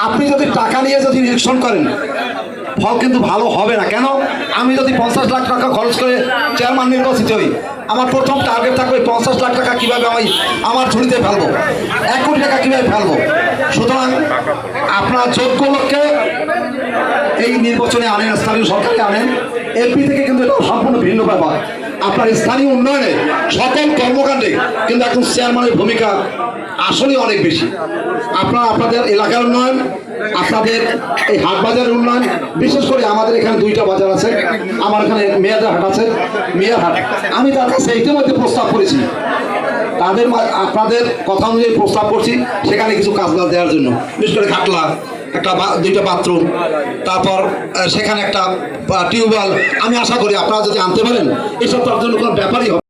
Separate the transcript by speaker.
Speaker 1: আপনি যদি টাকা নিয়ে যদি ইলেকশন করেন ফল কিন্তু ভালো হবে না। কেন? আমি যদি 50 লাখ টাকা খরচ করে চেয়ারম্যান নির্বাচিত হই, আমার প্রথম টার্গেট থাকবে 50 লাখ টাকা কীভাবে আমি আমার ঝুড়িতে ফেলবো, 1 কোটি টাকা কীভাবে ফেলবো। সুতরাং আপনার যোগ্য লোককে এই নির্বাচনে আনেন, স্থানীয় সরকারে আনেন। এমপি থেকে কিন্তু এটা সম্পূর্ণ ভিন্ন ব্যাপার। আপনার স্থানীয় উন্নয়নে সকল কর্মকাণ্ডে কিন্তু এখন চেয়ারম্যানের ভূমিকা আসলে অনেক বেশি। আপনাদের এলাকার উন্নয়ন, আপনাদের এই হাট বাজারের উন্নয়ন, বিশেষ করে আমাদের এখানে 2টা বাজার আছে। আমার এখানে মেয়াদার হাট আছে, মেয়ার হাট। আমি তার কাছে ইতিমধ্যে প্রস্তাব করেছি, তাদের আপনাদের কথা অনুযায়ী প্রস্তাব করছি সেখানে কিছু কাজ বাজ দেওয়ার জন্য, বিশেষ করে ঘাটলা, 2টা বাথরুম, তারপর সেখানে একটা টিউবওয়েল। আমি আশা করি আপনারা যদি আনতে পারেন এসব তার জন্য কোনো ব্যাপারই হবে।